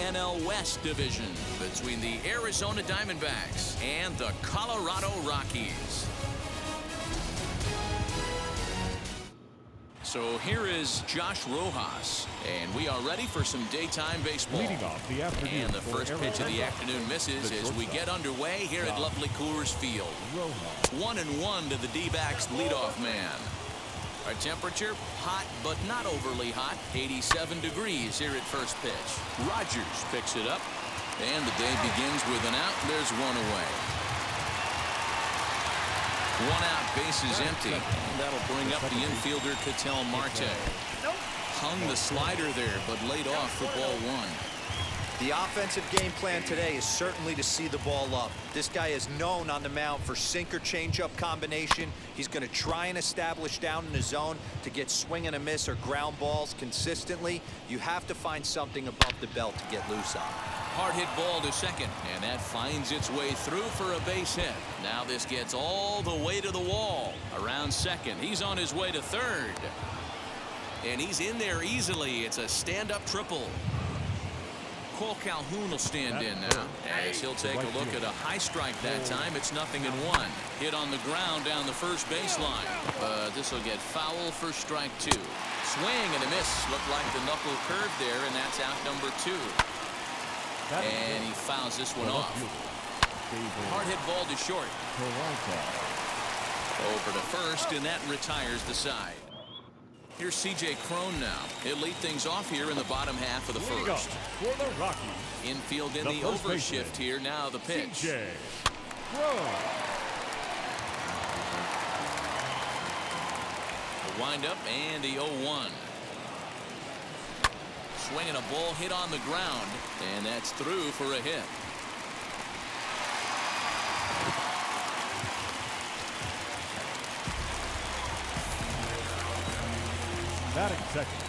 NL West division between the Arizona Diamondbacks and the Colorado Rockies. So here is Josh Rojas, and we are ready for some daytime baseball. Leading off the afternoon, and the first pitch of the afternoon misses as we get underway here at lovely Coors Field. 1-1 to the D-backs leadoff man. Our temperature, hot but not overly hot, 87 degrees here at first pitch. Rogers picks it up, and the day begins with an out. There's one away. One out, bases empty, and that'll bring up the infielder Ketel Marte. Hung the slider there, but laid off for ball one. The offensive game plan today is certainly to see the ball up. This guy is known on the mound for sinker changeup combination. He's going to try and establish down in the zone to get swing and a miss or ground balls consistently. You have to find something above the belt to get loose on. Hard hit ball to second, and that finds its way through for a base hit. Now this gets all the way to the wall. Around second, he's on his way to third. And he's in there easily. It's a stand-up triple. Cole Calhoun will stand in now as he'll take a look at a high strike that time. It's 0-1. Hit on the ground down the first baseline. This will get foul for strike two. Swing and a miss. Looked like the knuckle curve there, and that's out number 2. And he fouls this one off. Hard hit ball to short. Over to first, and that retires the side. Here's C.J. Cron now. He'll lead things off here in the bottom half of the first. For the Rockies. Infield in the overshift here. Now the pitch. C.J. Cron. The windup and the 0-1. Swinging a ball hit on the ground, and that's through for a hit. Batting second,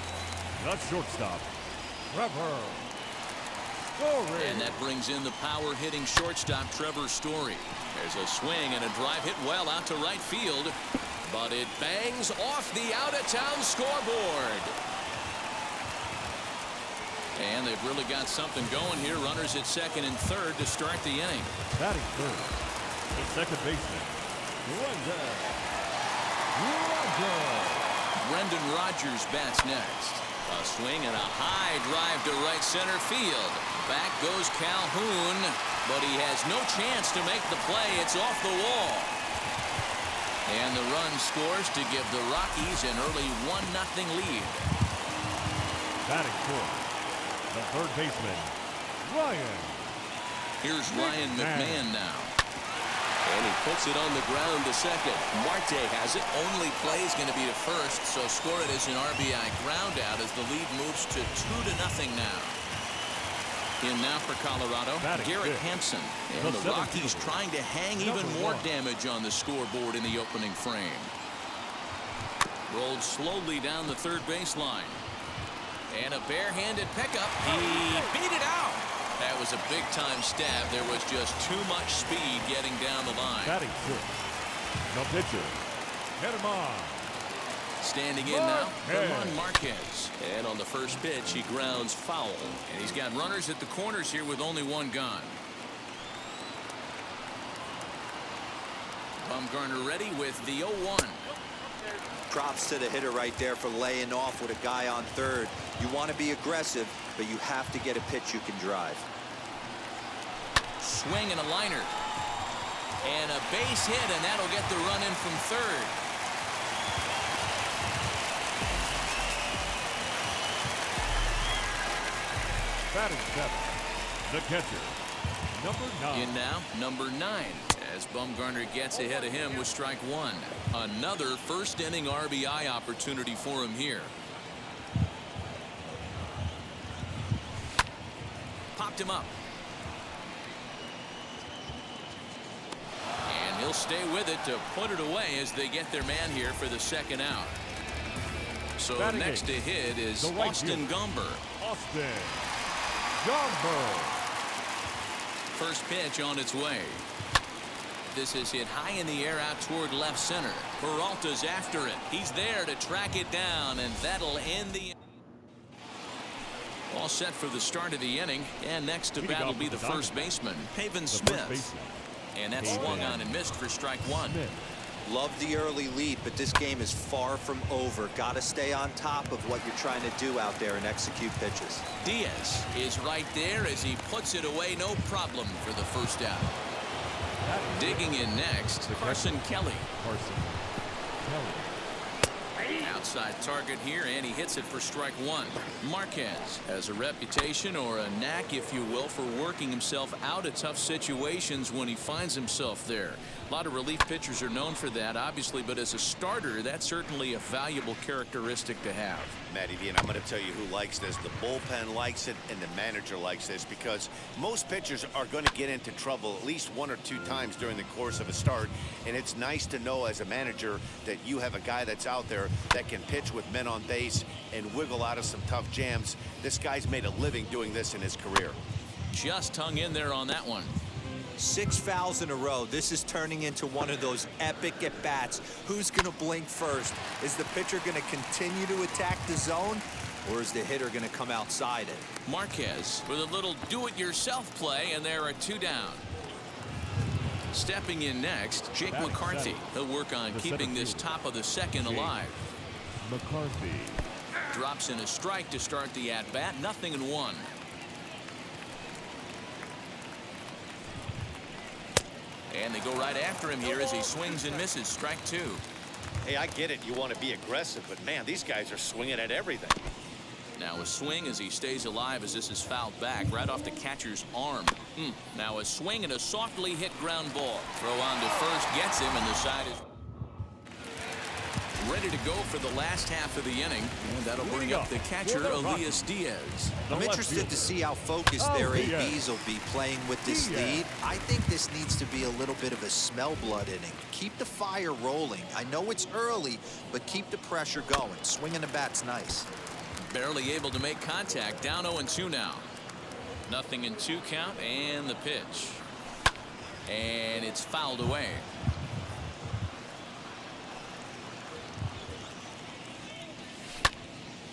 the shortstop, Trevor Story. And that brings in the power-hitting shortstop, Trevor Story. There's a swing and a drive hit well out to right field, but it bangs off the out-of-town scoreboard. And they've really got something going here. Runners at second and third to start the inning. Batting third, the second baseman, Brendan Rodgers bats next. A swing and a high drive to right center field. Back goes Calhoun, but he has no chance to make the play. It's off the wall. And the run scores to give the Rockies an early 1-0 lead. Batting fourth, the third baseman, Ryan. Here's Ryan McMahon now. And he puts it on the ground to second. Marte has it. Only play is going to be to first, so score it as an RBI ground out as the lead moves to 2-0 now. In now for Colorado, Garrett Hampson. And the Rockies trying to hang even more damage on the scoreboard in the opening frame. Rolled slowly down the third baseline. And a barehanded pickup. He beat it out. That was a big-time stab. There was just too much speed getting down the line. Batting fifth, the pitcher, Germán. Standing in now, Germán Marquez. And on the first pitch, he grounds foul. And he's got runners at the corners here with only one gone. Bumgarner ready with the 0-1. Props to the hitter right there for laying off with a guy on third. You want to be aggressive, but you have to get a pitch you can drive. Swing and a liner. And a base hit, and that'll get the run in from third. Batting seventh, the catcher, number 9. In now, number 9. As Bumgarner gets ahead of him with strike one. Another first inning RBI opportunity for him here. Popped him up. And he'll stay with it to put it away as they get their man here for the second out. So Batting next to hit is Austin Gomber. Austin Gomber. First pitch on its way. This is hit high in the air out toward left center. Peralta's after it. He's there to track it down, and that'll end the... All set for the start of the inning, and next to Leading bat will off be for the the first baseman, Pavin The Smith. first baseman, And that Pavin swung on and missed for strike one. Smith. Love the early lead, but this game is far from over. Got to stay on top of what you're trying to do out there and execute pitches. Diaz is right there as he puts it away, no problem for the first out. Digging in next, Carson Kelly. Carson Kelly. Outside target here, and he hits it for strike one. Marquez has a reputation, or a knack if you will, for working himself out of tough situations when he finds himself there. A lot of relief pitchers are known for that, obviously, but as a starter, that's certainly a valuable characteristic to have. Matty V, and I'm going to tell you who likes this. The bullpen likes it, and the manager likes this, because most pitchers are going to get into trouble at least 1 or 2 times during the course of a start, and it's nice to know as a manager that you have a guy that's out there that can pitch with men on base and wiggle out of some tough jams. This guy's made a living doing this in his career. Just hung in there on that one. 6 fouls in a row. This is turning into one of those epic at-bats. Who's going to blink first? Is the pitcher going to continue to attack the zone, or is the hitter going to come outside it? Marquez with a little do-it-yourself play, and there are 2 down. Stepping in next, Jake McCarthy. He'll work on keeping this top of the second alive. McCarthy. Drops in a strike to start the at-bat. 0-1. And they go right after him here as he swings and misses. Strike 2. Hey, I get it. You want to be aggressive, but man, these guys are swinging at everything. Now a swing as he stays alive as this is fouled back right off the catcher's arm. Now a swing and a softly hit ground ball. Throw on to first gets him, and the side is ready to go for the last half of the inning. And that'll bring up the catcher, Elias Diaz. I'm interested to see how focused their ABs will be playing with this lead. I think this needs to be a little bit of a smell blood inning. Keep the fire rolling. I know it's early, but keep the pressure going. Swinging the bat's nice. Barely able to make contact. Down 0-2 now. 0-2 count, and the pitch. And it's fouled away.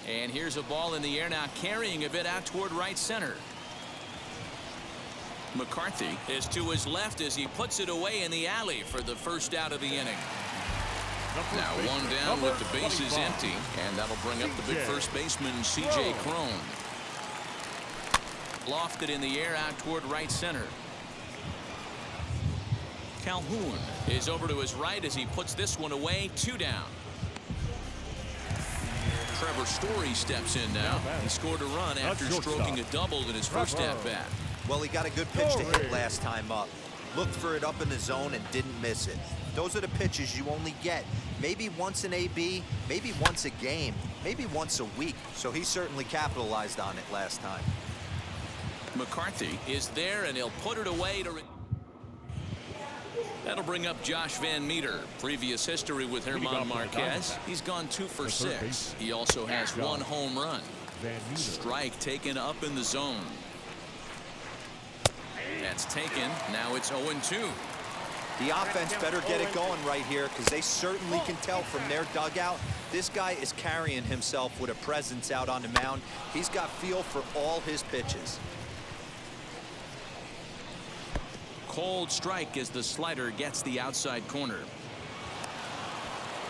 And here's a ball in the air now, carrying a bit out toward right center. McCarthy is to his left as he puts it away in the alley for the first out of the inning. Now 1 down with the bases empty, and that'll bring up the big first baseman, C.J. Cron. Lofted in the air out toward right center. Calhoun is over to his right as he puts this one away. 2 down. Trevor Story steps in now. He scored a run after stroking a double in his first at-bat. Well, he got a good pitch to hit last time up. Looked for it up in the zone and didn't miss it. Those are the pitches you only get maybe once an AB, maybe once a game, maybe once a week. So he certainly capitalized on it last time. McCarthy is there, and he'll put it away to... That'll bring up Josh Van Meter. Previous history with German Marquez. He's gone 2 for 6. He also has 1 home run. Strike taken up in the zone. That's taken. Now it's 0-2. The offense better get it going right here, because they certainly can tell from their dugout this guy is carrying himself with a presence out on the mound. He's got feel for all his pitches. Cold strike as the slider gets the outside corner.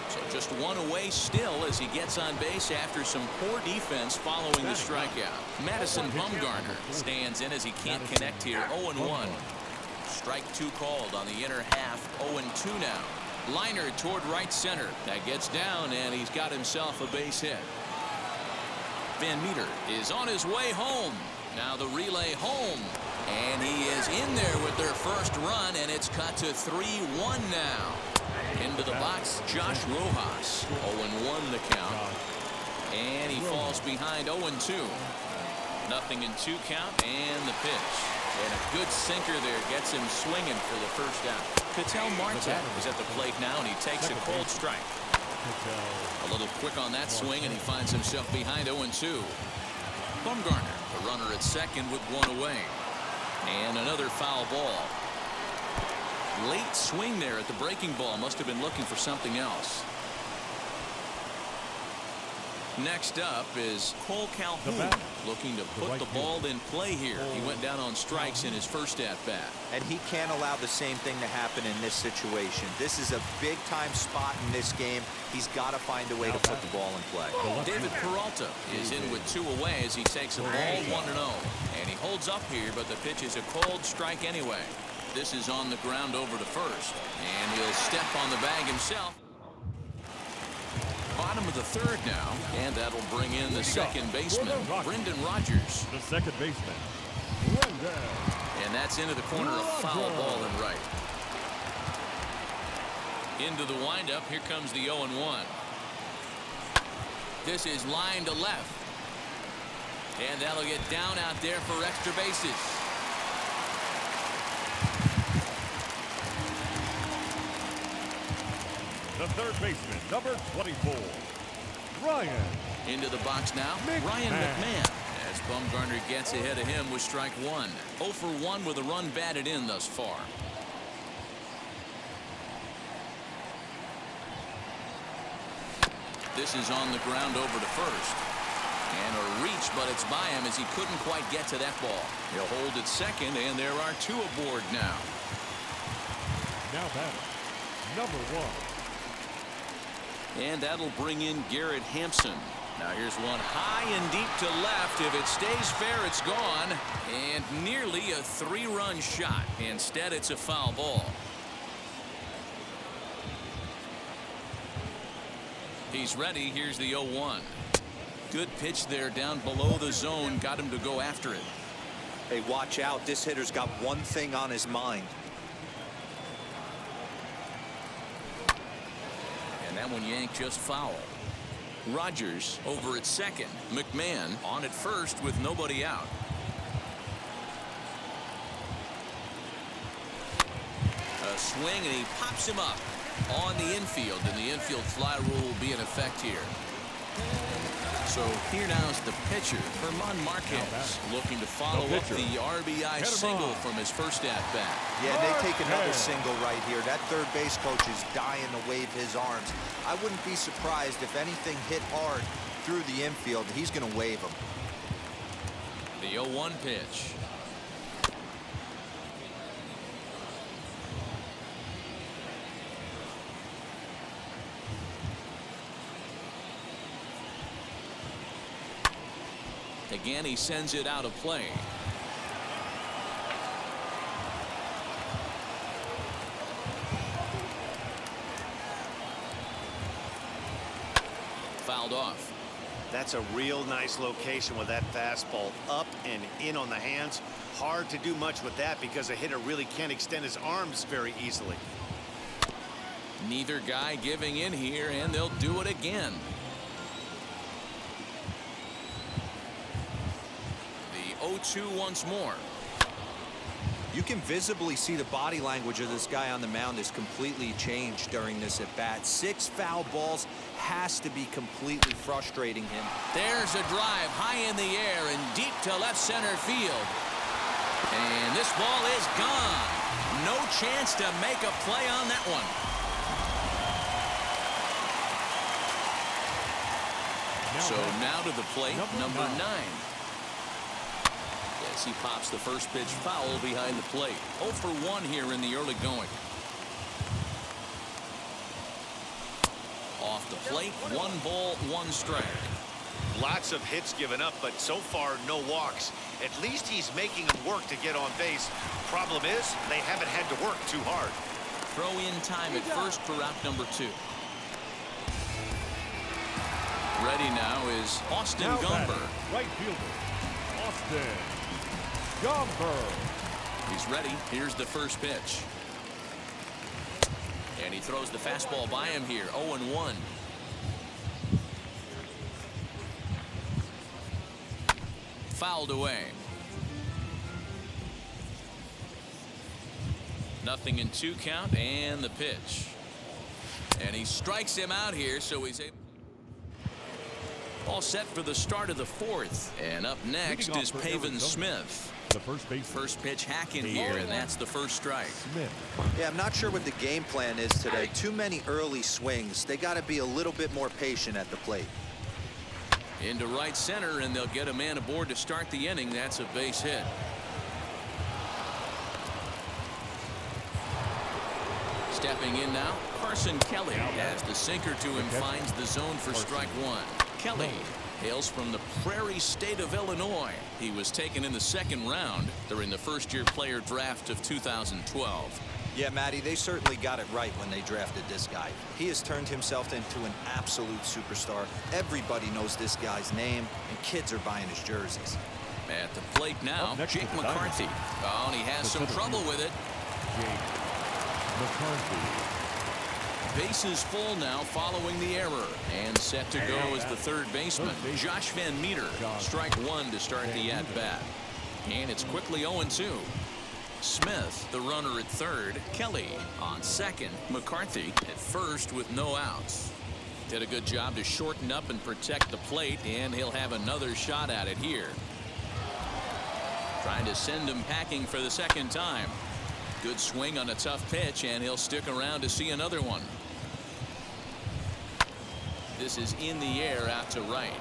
So just 1 away still as he gets on base after some poor defense following the strikeout. Madison Bumgarner stands in as he can't connect here. 0-1. Strike 2 called on the inner half. 0-2 now. Liner toward right center. That gets down, and he's got himself a base hit. Van Meter is on his way home. Now the relay home. And he is in there with their first run, and it's cut to 3-1 now. Into the box, Josh Rojas. 0-1 the count. And he falls behind 0-2. 0-2 count, and the pitch. And a good sinker there gets him swinging for the first out. Ketel Marte is at the plate now, and he takes a cold strike. A little quick on that swing, and he finds himself behind 0-2. Bumgarner, the runner at second with 1 away. And another foul ball. Late swing there at the breaking ball. Must have been looking for something else. Next up is Cole Calhoun. looking to put the ball in play here. He went down on strikes in his first at-bat. And he can't allow the same thing to happen in this situation. This is a big-time spot in this game. He's got to find a way to put the ball in play. David Peralta is in with 2 away as he takes a ball 1-0. And he holds up here, but the pitch is a cold strike anyway. This is on the ground over to first. And he'll step on the bag himself. Bottom of the third now, and that'll bring in the second baseman, Brendan Rodgers. The second baseman. And that's into the corner, a foul ball and right. Into the windup, here comes the 0-1. This is line to left. And that'll get down out there for extra bases. The third baseman, number 24, Ryan. Into the box now, Ryan McMahon. As Bumgarner gets ahead of him with strike 1. 0 for 1 with a run batted in thus far. This is on the ground over to first. And a reach, but it's by him as he couldn't quite get to that ball. He'll hold at second, and there are 2 aboard now. Now batting, number 1. And that'll bring in Garrett Hampson. Now here's one high and deep to left. If it stays fair, it's gone. And nearly a 3-run shot. Instead, it's a foul ball. He's ready. Here's the 0-1. Good pitch there down below the zone. Got him to go after it. Hey, watch out. This hitter's got one thing on his mind. That one yanked just foul. Rodgers over at second. McMahon on at first with nobody out. A swing, and he pops him up on the infield, and the infield fly rule will be in effect here. So here now is the pitcher, Herman Marquez, looking to follow up the RBI single from his first at-bat. Yeah, they take another single right here. That third base coach is dying to wave his arms. I wouldn't be surprised if anything hit hard through the infield. He's going to wave them. The 0-1 pitch. Again, he sends it out of play. Fouled off. That's a real nice location with that fastball up and in on the hands. Hard to do much with that because a hitter really can't extend his arms very easily. Neither guy giving in here, and they'll do it again. The 0-2 once more. You can visibly see the body language of this guy on the mound is completely changed during this at bat. 6 foul balls has to be completely frustrating him. There's a drive high in the air and deep to left center field. And this ball is gone. No chance to make a play on that one. So now to the plate, number 9. Yes, he pops the first pitch foul behind the plate. 0 for 1 here in the early going. Off the plate, 1 ball, 1 strike. Lots of hits given up, but so far no walks. At least he's making them work to get on base. Problem is, they haven't had to work too hard. Throw in time at first for out number 2. Ready now is Austin Gomber. Right fielder, Austin Gomber. He's ready. Here's the first pitch. And he throws the fastball by him here. 0-1. Fouled away. 0-2 count, and the pitch. And he strikes him out here, so he's able. All set for the start of the 4th. And up next is Pavin Smith. The first pitch hacking here, and that's the first strike. Smith. Yeah, I'm not sure what the game plan is today. Too many early swings. They got to be a little bit more patient at the plate. Into right center, and they'll get a man aboard to start the inning. That's a base hit. Stepping in now, Carson Kelly, as the sinker to him finds the zone for strike one. Kelly hails from the Prairie State of Illinois. He was taken in the second round during the first-year player draft of 2012. Yeah, Matty, they certainly got it right when they drafted this guy. He has turned himself into an absolute superstar. Everybody knows this guy's name, and kids are buying his jerseys. At the plate now, Jake McCarthy. Oh, and he has some trouble with it. McCarthy. Bases full now following the error. And set to go as the third baseman, Josh Van Meter. Strike one to start the at-bat. And it's quickly 0-2. Smith, the runner at third. Kelly on second. McCarthy at first with no outs. Did a good job to shorten up and protect the plate, and he'll have another shot at it here. Trying to send him packing for the second time. Good swing on a tough pitch, and he'll stick around to see another one. This is in the air out to right.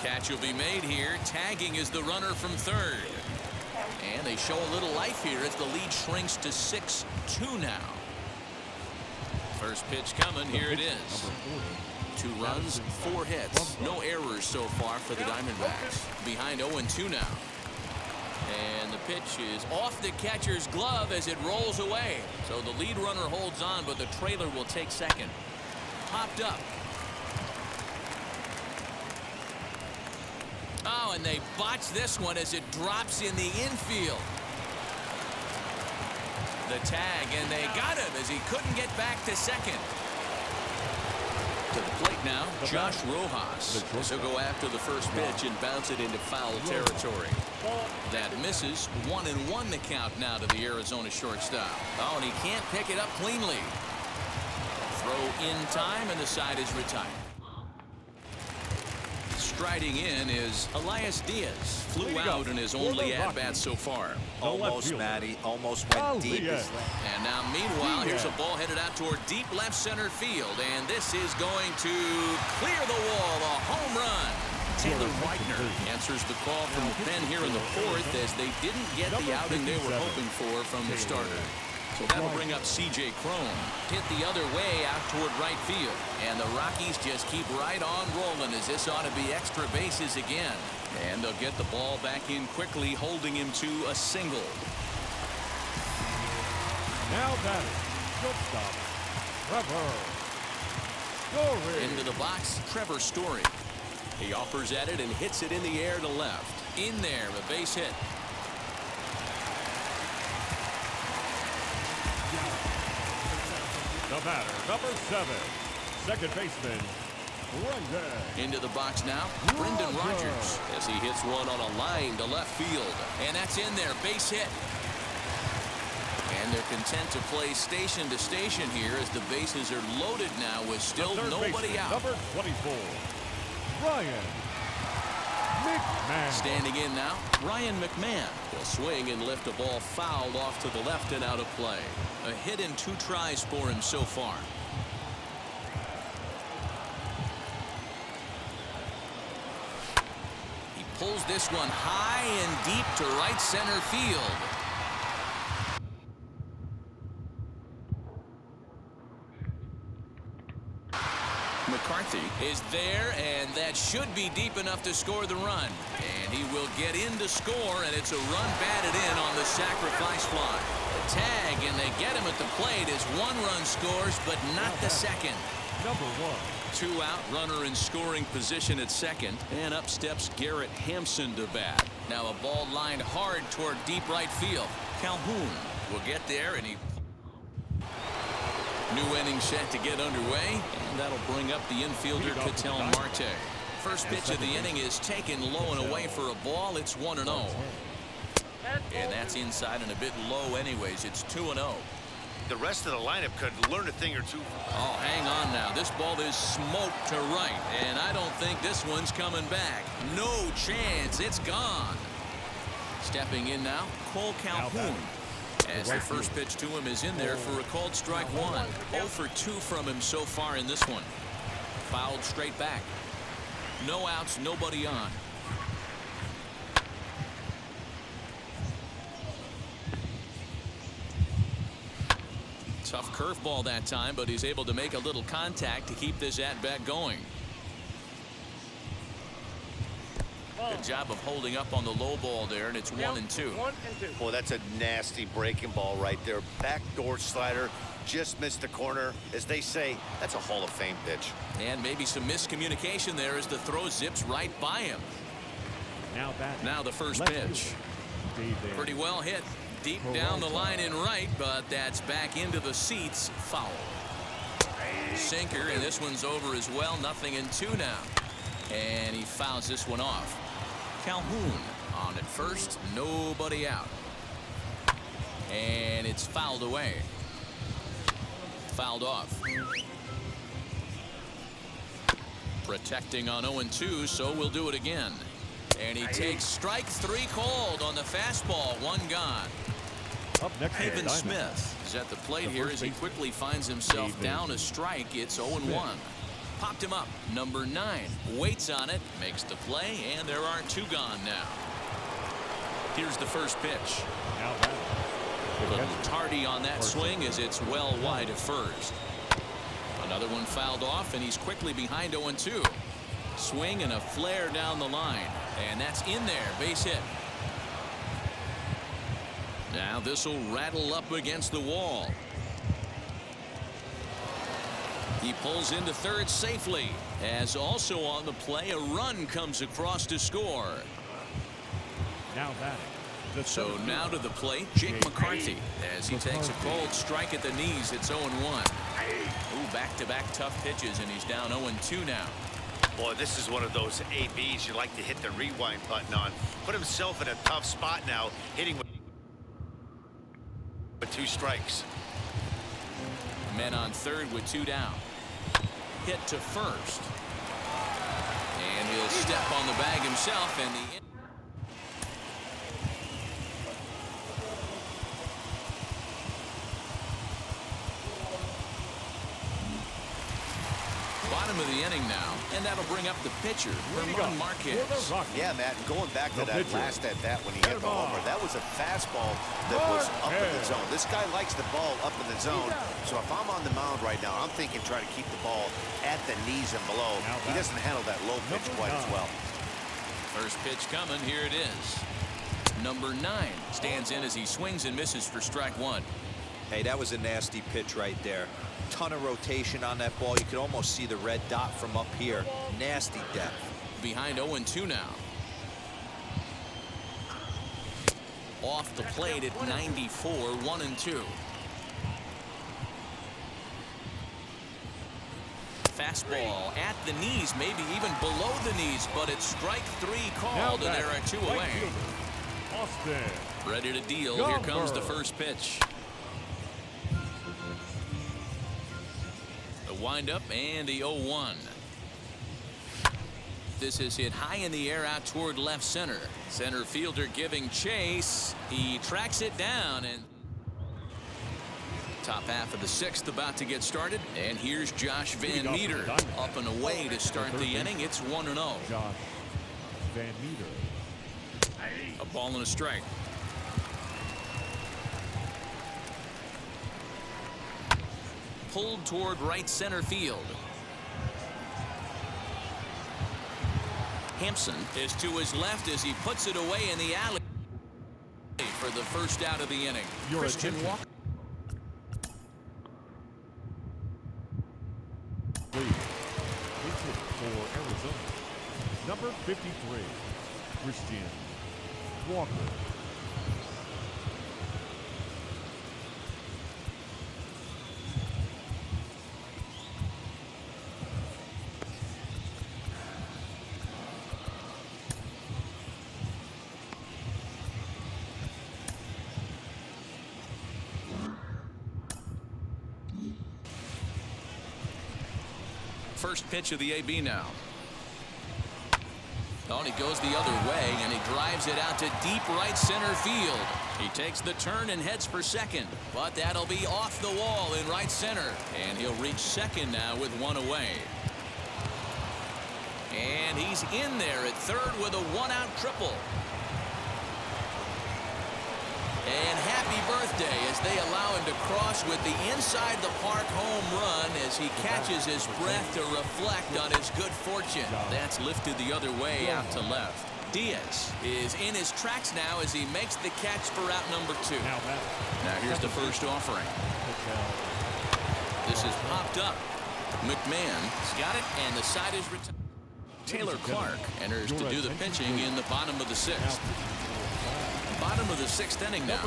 Catch will be made here. Tagging is the runner from third. And they show a little life here as the lead shrinks to 6-2 now. First pitch coming. Here it is. 2 runs, 4 hits. No errors so far for the Diamondbacks. Behind 0-2 now. And the pitch is off the catcher's glove as it rolls away. So the lead runner holds on, but the trailer will take second. Popped up. Oh, and they botch this one as it drops in the infield. The tag, and they got him as he couldn't get back to second. To the plate now, Josh Rojas. This will go after the first pitch and bounce it into foul territory. That misses. 1-1 the count now to the Arizona shortstop. Oh, and he can't pick it up cleanly. Throw in time, and the side is retired. Striding in is Elias Diaz. Flew out in his only at-bat so far. Almost, Matty. Almost went deep. And now, meanwhile, here's a ball headed out toward deep left center field. And this is going to clear the wall. A home run. Taylor Whitener answers the call from the pen here in the fourth as they didn't get the outing they were hoping for from the starter. So that'll bring up C.J. Cron. Hit the other way out toward right field. And the Rockies just keep right on rolling as this ought to be extra bases again. And they'll get the ball back in quickly, holding him to a single. Now batting, shortstop, Trevor Story. Into the box, Trevor Story. He offers at it and hits it in the air to left. In there, a base hit. The batter, number 7, second baseman, Brendan. Into the box now, Brendan Rodgers, as he hits one on a line to left field. And that's in there, base hit. And they're content to play station to station here as the bases are loaded now with still nobody out. Number 24, Ryan McMahon. Standing in now, Ryan McMahon. He'll swing and lift a ball fouled off to the left and out of play. A hit in 2 tries for him so far. He pulls this one high and deep to right center field. McCarthy is there, and that should be deep enough to score the run. And he will get in to score, and it's a run batted in on the sacrifice fly. The tag, and they get him at the plate as 1 run scores, but not the second. Number 1. 2 out, runner in scoring position at second, and up steps Garrett Hampson to bat. Now a ball lined hard toward deep right field. Calhoun will get there, and he... New inning set to get underway, and that'll bring up the infielder Ketel Marte. First pitch of the inning is taken low and away for a ball. It's 1-0. And that's inside and a bit low anyways. It's 2-0. The rest of the lineup could learn a thing or two. Oh, hang on now. This ball is smoked to right, and I don't think this one's coming back. No chance. It's gone. Stepping in now, Cole Calhoun. As the first pitch to him is in there for a called strike 1. 0 for 2 from him so far in this one. Fouled straight back. No outs, nobody on. Tough curveball that time, but he's able to make a little contact to keep this at-bat going. Good job of holding up on the low ball there, and it's 1-2. Boy, that's a nasty breaking ball right there. Backdoor slider, just missed the corner. As they say, that's a Hall of Fame pitch. And maybe some miscommunication there as the throw zips right by him. Now the first pitch. Pretty well hit. Deep down the line in right, but that's back into the seats. Foul. Sinker, and this one's over as well. 0-2 now. And he fouls this one off. Calhoun on at first. Nobody out. And it's fouled away. Fouled off. Protecting on 0-2, so we'll do it again. And he takes strike 3 called on the fastball. 1 gone. Up next, Haven Smith is at the plate here as he quickly finds himself down a strike. It's 0-1. Popped him up. Number 9 waits on it, makes the play, and there are 2 gone now. Here's the first pitch. A little tardy on that swing as it's well wide of first. Another one fouled off, and he's quickly behind 0-2. Swing and a flare down the line, and that's in there. Base hit. Now this will rattle up against the wall. He pulls into third safely, as also on the play a run comes across to score. So now to the plate, Jake McCarthy, as he takes a cold strike at the knees. It's 0-1. Ooh, back-to-back tough pitches, and he's down 0-2 now. Boy, this is one of those ABs you like to hit the rewind button on. Put himself in a tough spot now, hitting with 2 strikes. Men on third with 2 down. Hit to first. And he'll step on the bag himself, and the bottom of the inning now, and that'll bring up the pitcher, Ramon Marquez. Yeah, Matt, and going back to that last at-bat when he hit the homer, that was a fastball that was up in the zone. This guy likes the ball up in the zone, so if I'm on the mound right now, I'm thinking try to keep the ball at the knees and below. He doesn't handle that low pitch quite as well. First pitch coming. Here it is. Number 9 stands in as he swings and misses for strike 1. Hey, that was a nasty pitch right there. Ton of rotation on that ball. You could almost see the red dot from up here. Nasty depth. Behind 0-2 now. Off the plate at 94, 1-2. Fastball at the knees, maybe even below the knees, but it's strike 3 called, and there are 2 away. Ready to deal. Here comes the first pitch. The windup and the 0-1. This is hit high in the air out toward left center. Center fielder giving chase. He tracks it down, and top half of the 6th about to get started. And here's Josh Van Meter up and away to start the inning. It's 1-0. Josh Van Meter. A ball and a strike. Pulled toward right center field. Hampson is to his left as he puts it away in the alley for the first out of the inning. Christian Walker. For Arizona, number 53, Christian Walker. First pitch of the AB now. Oh, and he goes the other way, and he drives it out to deep right center field. He takes the turn and heads for second, but that'll be off the wall in right center, and he'll reach second now with 1 away. And he's in there at third with a one-out triple. And happy birthday as they allow him to cross with the inside the park home run as he catches his breath to reflect on his good fortune. That's lifted the other way out to left. Diaz is in his tracks now as he makes the catch for out number 2. Now here's the first offering. This is popped up. McMahon's got it, and the side is retired. Taylor Clark enters to do the pitching in the bottom of the 6th. Bottom of the 6th inning now.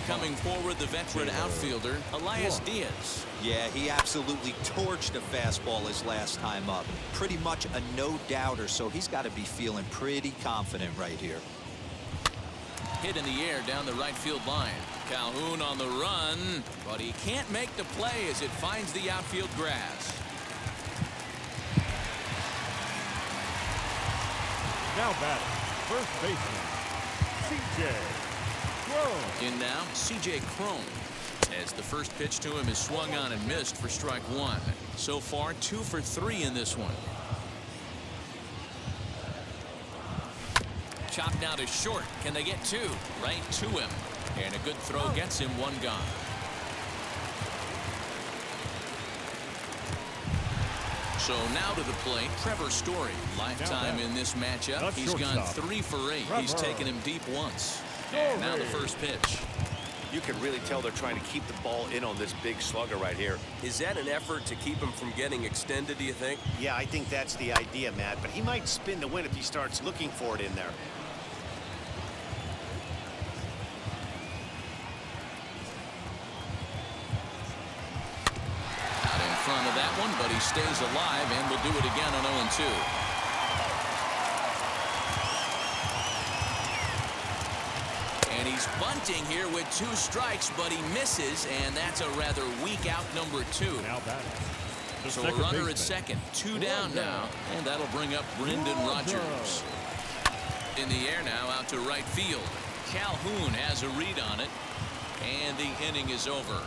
Coming forward, the veteran outfielder, Elias Diaz. Yeah, he absolutely torched a fastball his last time up. Pretty much a no-doubter, so he's got to be feeling pretty confident right here. Hit in the air down the right field line. Calhoun on the run, but he can't make the play as it finds the outfield grass. Now batting, first baseman, C.J. Cron. In now, C.J. Cron, as the first pitch to him is swung on and missed for strike 1. So far, 2 for 3 in this one. Chopped now to short. Can they get 2? Right to him. And a good throw gets him 1 gone. So now to the plate, Trevor Story. Lifetime in this matchup. He's gone 3 for 8. He's taken him deep once. And now the first pitch. You can really tell they're trying to keep the ball in on this big slugger right here. Is that an effort to keep him from getting extended, do you think? Yeah, I think that's the idea, Matt. But he might spin the win if he starts looking for it in there. Out in front of that one, but he stays alive and will do it again on 0-2. And he's bunting here with 2 strikes, but he misses, and that's a rather weak out number 2. Now batting. So a runner at second, 2 down now, and that'll bring up Brendan Rodgers. In the air now, out to right field. Calhoun has a read on it, and the inning is over.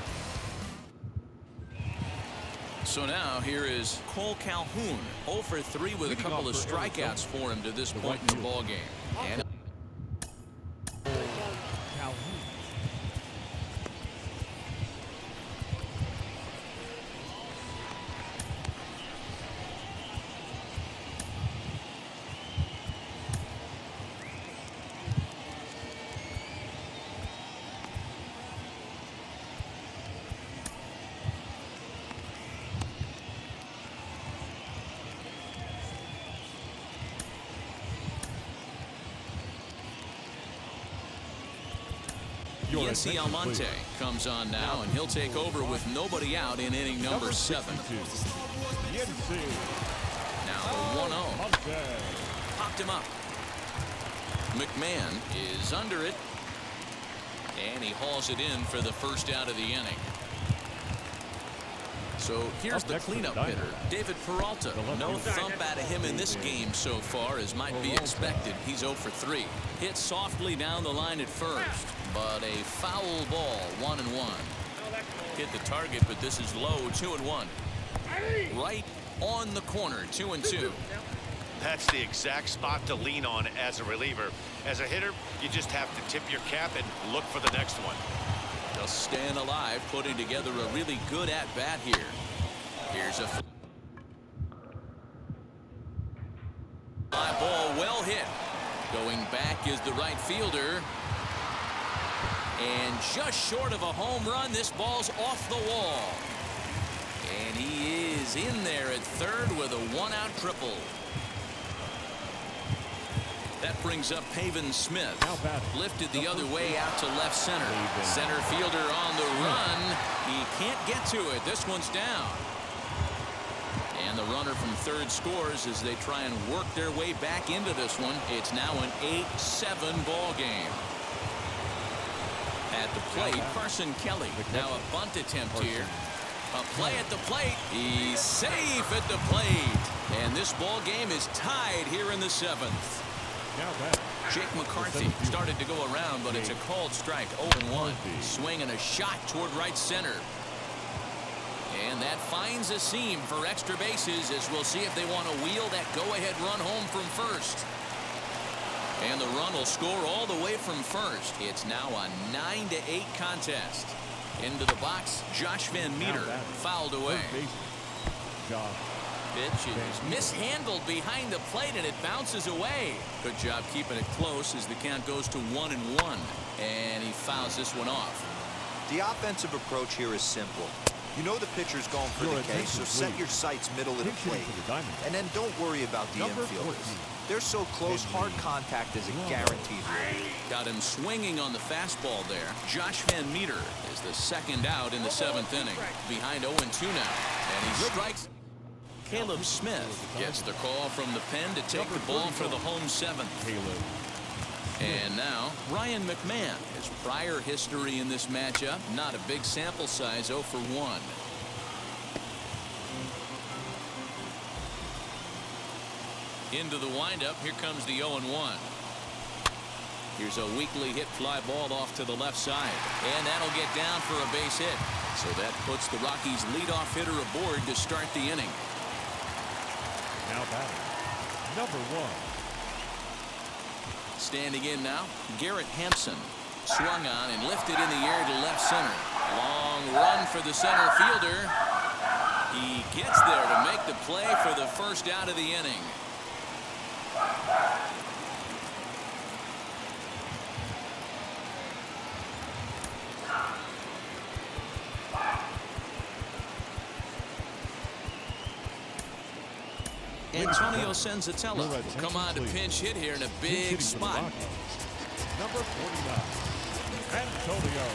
So now here is Cole Calhoun, 0 for 3 with a couple of strikeouts for him to this point in the ball game. And Yency Almonte comes on now, and he'll take over with nobody out in inning number 7. Now the 1-0. Popped him up. McMahon is under it, and he hauls it in for the first out of the inning. So here's the cleanup hitter, David Peralta. No thump out of him in this game so far, as might be expected. He's 0 for 3. Hit softly down the line at first, but a foul ball, 1-1. Hit the target, but this is low, 2-1. Right on the corner, 2-2. That's the exact spot to lean on as a reliever. As a hitter, you just have to tip your cap and look for the next one. Just staying alive, putting together a really good at-bat here. Here's a fly ball, well hit. Going back is the right fielder. And just short of a home run, this ball's off the wall. And he is in there at third with a 1-out triple. That brings up Pavin Smith. Lifted the other way out to left center. Center fielder on the run. He can't get to it. This one's down. And the runner from third scores as they try and work their way back into this one. It's now an 8-7 ball game. At the plate, Carson Kelly. Now a bunt attempt here. A play at the plate. He's safe at the plate. And this ball game is tied here in the 7th. Jake McCarthy started to go around, but it's a called strike, 0-1. Swing and a shot toward right center. And that finds a seam for extra bases, as we'll see if they want to wheel that go-ahead run home from first. And the run will score all the way from first. It's now a 9-8 contest. Into the box, Josh Van Meter fouled away. Pitch is mishandled behind the plate, and it bounces away. Good job keeping it close as the count goes to 1-1. And he fouls this one off. The offensive approach here is simple. You know the pitcher's going for the K, so set your sights middle of the plate. And then don't worry about the infielders. They're so close, hard contact is a guaranteed win. Got him swinging on the fastball there. Josh Van Meter is the second out in the 7th inning. Behind 0-2 now. And he strikes. Caleb Smith gets the call from the pen to take the ball for the home 7th. And now, Ryan McMahon. His prior history in this matchup, not a big sample size, 0 for 1. Into the windup, here comes the 0-1. Here's a weakly hit fly ball off to the left side. And that'll get down for a base hit. So that puts the Rockies' leadoff hitter aboard to start the inning. Now batting, number 1. Standing in now, Garrett Hampson. Swung on and lifted in the air to left center. Long run for the center fielder. He gets there to make the play for the first out of the inning. Antonio Senzatella will come on to pinch hit here in a big spot. Number 49, Antonio.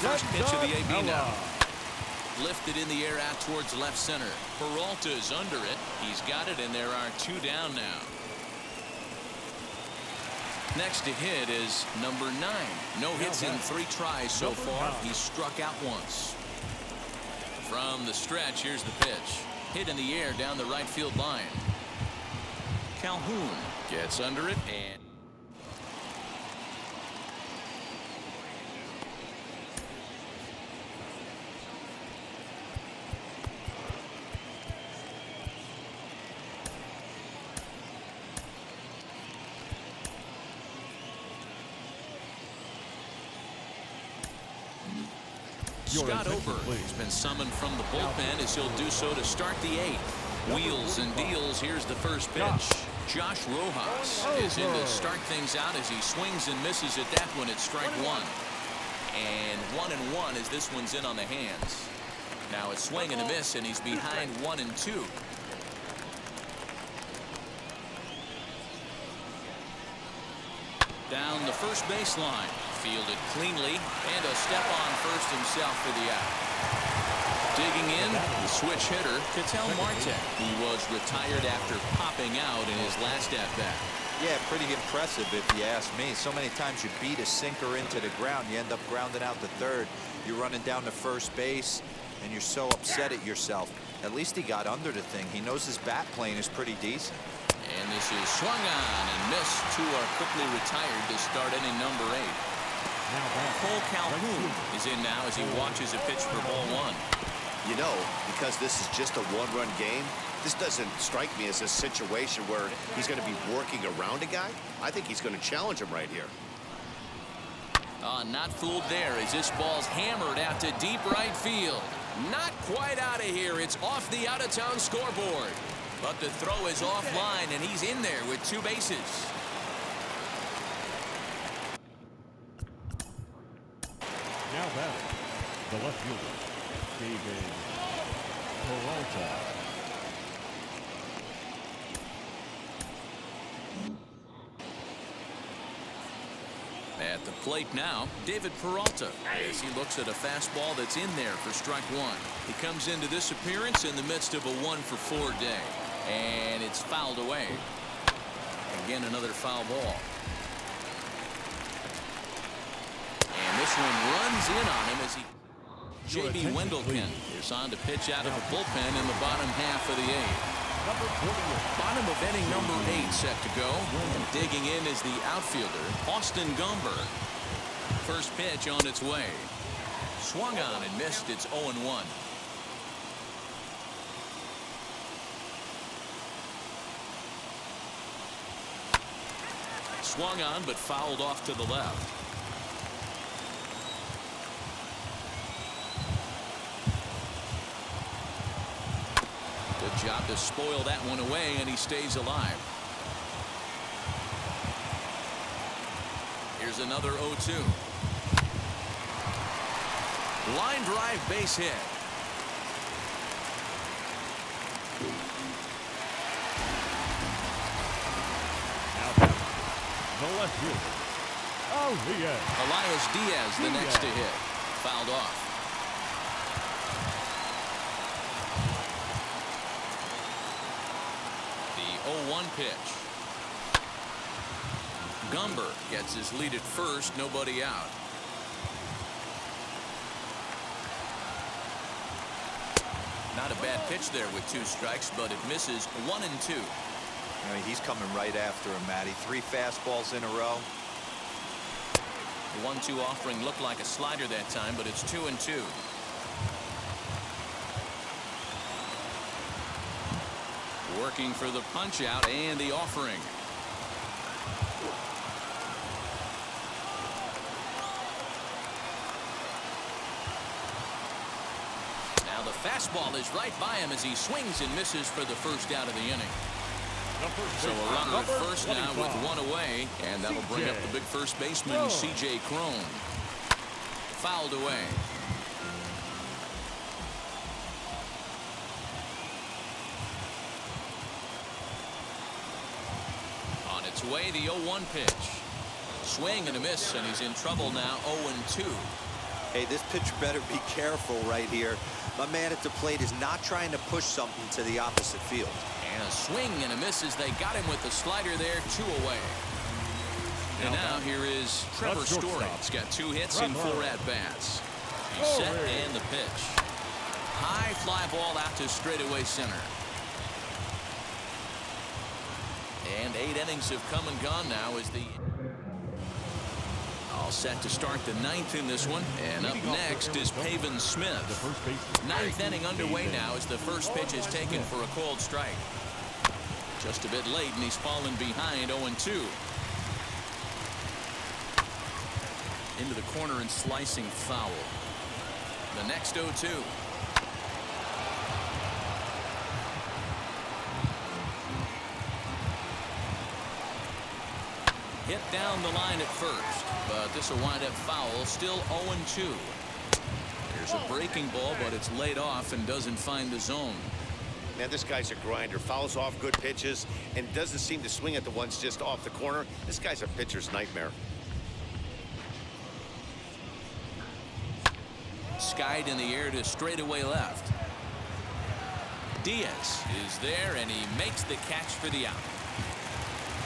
First pitch of the AB now. Lifted in the air out towards left center. Peralta's under it. He's got it, and there are 2 down now. Next to hit is number 9. No hits in 3 tries so far. He's struck out once. From the stretch, here's the pitch. Hit in the air down the right field line. Calhoun gets under it and Scott Ober has been summoned from the bullpen as he'll do so to start the 8th. Wheels and deals. Here's the first pitch. Josh Rojas is in to start things out as he swings and misses at that one at strike 1. And 1-1 as this one's in on the hands. Now a swing and a miss, and he's behind 1-2. Down the first baseline. Fielded cleanly, and a step on first himself for the out. Digging in, the switch hitter, Ketel Marte, who was retired after popping out in his last at-bat. Yeah, pretty impressive if you ask me. So many times you beat a sinker into the ground, you end up grounding out to third. You're running down to first base, and you're so upset at yourself. At least he got under the thing. He knows his bat plane is pretty decent. And this is swung on and missed. 2 are quickly retired to start inning number 8. Cole Calhoun is in now as he watches a pitch for ball 1. You know, because this is just a 1-run game, this doesn't strike me as a situation where he's going to be working around a guy. I think he's going to challenge him right here. Not fooled there as this ball's hammered out to deep right field. Not quite out of here. It's off the out-of-town scoreboard. But the throw is offline, and he's in there with 2 bases. Now batting, the left fielder, David Peralta. At the plate now, David Peralta, as he looks at a fastball that's in there for strike 1. He comes into this appearance in the midst of a 1-for-4 day. And it's fouled away. Again, another foul ball. And this one runs in on him as he... J.B. Wendelken is on to pitch out of the bullpen in the bottom half of the 8th. Bottom of inning number 8 set to go. And digging in is the outfielder, Austin Gomber. First pitch on its way. Swung on and missed. It's 0-1. swung on but fouled off to the left. Good job to spoil that one away, and he stays alive. Here's another 0-2. Line drive base hit. The left fielder. Oh, Elias Diaz, the next to hit. Fouled off. The 0-1 pitch. Gumber gets his lead at first, nobody out. Not a bad pitch there with 2 strikes, but it misses 1-2. I mean, he's coming right after him, Matty. 3 fastballs in a row. The 1-2 offering looked like a slider that time, but it's 2-2. Working for the punch out and the offering. Now the fastball is right by him as he swings and misses for the first out of the inning. So a runner at first now with 1 away, and that'll bring up the big first baseman, C.J. Cron. Fouled away. On its way, the 0-1 pitch. Swing and a miss, and he's in trouble now, 0-2. Hey, this pitcher better be careful right here. My man at the plate is not trying to push something to the opposite field. And a swing and a miss as they got him with the slider there, 2 away. And now here is Trevor Story. He's got 2 hits in 4 at-bats. He's set and the pitch. High fly ball out to straightaway center. And 8 innings have come and gone now as the all set to start the 9th in this one. And up next is Pavin Smith. 9th inning underway now as the first pitch is taken for a called strike. Just a bit late, and he's fallen behind 0-2. Into the corner and slicing foul. The next 0-2. Hit down the line at first, but this will wind up foul. Still 0-2. There's a breaking ball, but it's laid off and doesn't find the zone. Man, this guy's a grinder. Fouls off good pitches and doesn't seem to swing at the ones just off the corner. This guy's a pitcher's nightmare. Skied in the air to straightaway left. Diaz is there, and he makes the catch for the out.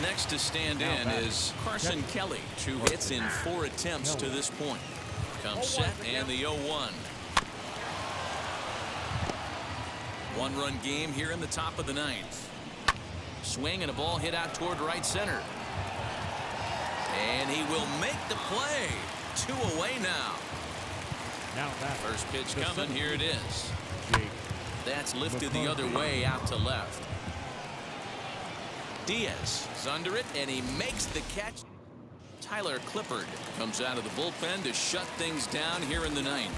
Next to stand in is Carson Kelly. 2 hits in 4 attempts to this point. Comes set and the 0-1. 1-run game here in the top of the 9th. Swing and a ball hit out toward right center. And he will make the play. 2 away now. First pitch coming. Here it is. That's lifted the other way out to left. Diaz is under it, and he makes the catch. Tyler Clippard comes out of the bullpen to shut things down here in the 9th.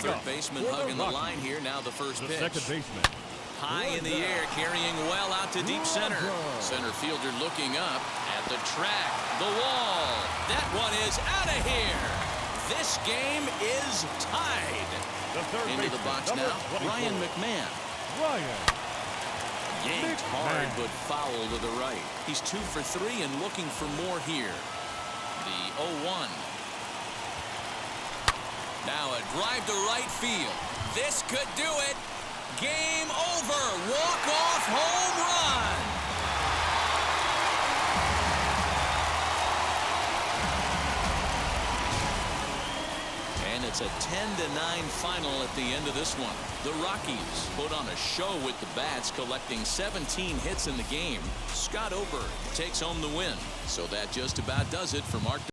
Third baseman hugging the line here. Now the first pitch. Second baseman. High in the air, carrying well out to deep center. Center fielder looking up at the track. The wall. That one is out of here. This game is tied. Into the box now, Ryan McMahon. Yanked hard, but foul to the right. He's 2 for 3 and looking for more here. The 0-1. Now a drive to right field. This could do it. Game over. Walk-off home run. And it's a 10-9 final at the end of this one. The Rockies put on a show with the bats, collecting 17 hits in the game. Scott Oberg takes home the win. So that just about does it for Mark.